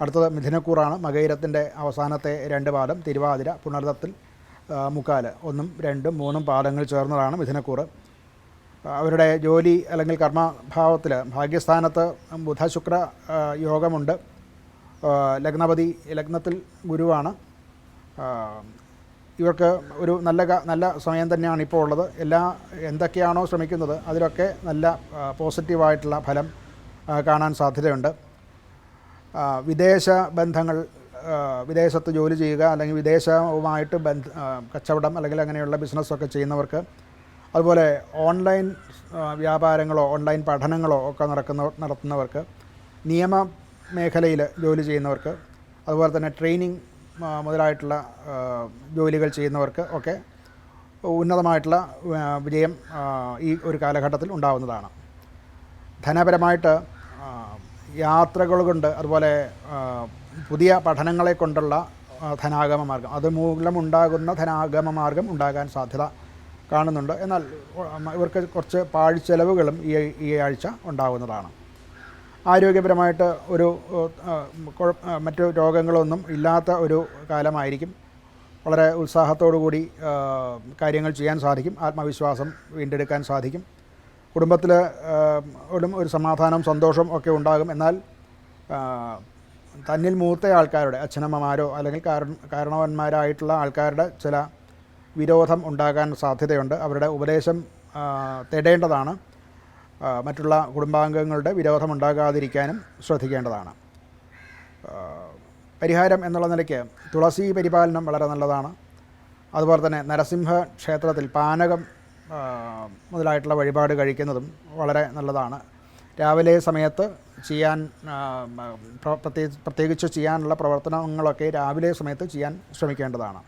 അടുത്തത് മിഥുനക്കൂറാണ്. മകയിരത്തിൻ്റെ അവസാനത്തെ 2 പാദം, തിരുവാതിര, പുണർതത്തിൽ മുക്കാല്, 1, 2, 3 പാദങ്ങൾ ചേർന്നതാണ് മിഥുനക്കൂറ്. അവരുടെ ജോലി അല്ലെങ്കിൽ കർമ്മഭാവത്തിൽ ഭാഗ്യസ്ഥാനത്ത് ബുധശുക്ര യോഗമുണ്ട്. ലഗ്നത്തിൽ ഗുരുവാണ്. ഇവർക്ക് ഒരു നല്ല സമയം തന്നെയാണ് ഇപ്പോൾ ഉള്ളത്. എന്തൊക്കെയാണോ ശ്രമിക്കുന്നത് അതിലൊക്കെ നല്ല പോസിറ്റീവായിട്ടുള്ള ഫലം കാണാൻ സാധ്യതയുണ്ട്. വിദേശ ബന്ധങ്ങൾ, വിദേശത്ത് ജോലി ചെയ്യുക അല്ലെങ്കിൽ വിദേശവുമായിട്ട് കച്ചവടം അല്ലെങ്കിൽ അങ്ങനെയുള്ള ബിസിനസ്സൊക്കെ ചെയ്യുന്നവർക്ക്, അതുപോലെ ഓൺലൈൻ വ്യാപാരങ്ങളോ ഓൺലൈൻ പഠനങ്ങളോ ഒക്കെ നടത്തുന്നവർക്ക്, നിയമ മേഖലയിൽ ജോലി ചെയ്യുന്നവർക്ക്, അതുപോലെ തന്നെ ട്രെയിനിങ് മുതലായിട്ടുള്ള ജോലികൾ ചെയ്യുന്നവർക്ക് ഒക്കെ ഉന്നതമായിട്ടുള്ള വിജയം ഈ ഒരു കാലഘട്ടത്തിൽ ഉണ്ടാകുന്നതാണ്. ധനപരമായിട്ട് യാത്രകൾ കൊണ്ട്, അതുപോലെ പുതിയ പഠനങ്ങളെ കൊണ്ടുള്ള ധനാഗമ മാർഗം, അതുമൂലമുണ്ടാകുന്ന ധനാഗമ മാർഗം ഉണ്ടാകാൻ സാധ്യത കാണുന്നുണ്ട്. എന്നാൽ ഇവർക്ക് കുറച്ച് പാഴ്ചെലവുകളും ഈ ആഴ്ച ഉണ്ടാകുന്നതാണ്. ആരോഗ്യപരമായിട്ട് മറ്റു രോഗങ്ങളൊന്നും ഇല്ലാത്ത ഒരു കാലമായിരിക്കും. വളരെ ഉത്സാഹത്തോടു കൂടി കാര്യങ്ങൾ ചെയ്യാൻ സാധിക്കും. ആത്മവിശ്വാസം വീണ്ടെടുക്കാൻ സാധിക്കും. കുടുംബത്തിൽ ഒരു സമാധാനം, സന്തോഷം ഒക്കെ ഉണ്ടാകും. എന്നാൽ തന്നിൽ മൂത്ത ആൾക്കാരുടെ, അച്ഛനമ്മമാരോ അല്ലെങ്കിൽ കാരണവന്മാരായിട്ടുള്ള ആൾക്കാരുടെ ചില വിരോധം ഉണ്ടാകാൻ സാധ്യതയുണ്ട്. അവരുടെ ഉപദേശം തേടേണ്ടതാണ്. മറ്റുള്ള കുടുംബാംഗങ്ങളുടെ വിരോധം ഉണ്ടാകാതിരിക്കാനും ശ്രദ്ധിക്കേണ്ടതാണ്. പരിഹാരം എന്നുള്ള നിലയ്ക്ക് തുളസി പരിപാലനം വളരെ നല്ലതാണ്. അതുപോലെ തന്നെ നരസിംഹ ക്ഷേത്രത്തിൽ പാനകം മുതലായിട്ടുള്ള വഴിപാട് കഴിക്കുന്നതും വളരെ നല്ലതാണ്. രാവിലെ സമയത്ത് ചെയ്യാൻ പ്രത്യേകിച്ച് ചെയ്യാനുള്ള പ്രവർത്തനങ്ങളൊക്കെ രാവിലെ സമയത്ത് ചെയ്യാൻ ശ്രമിക്കേണ്ടതാണ്.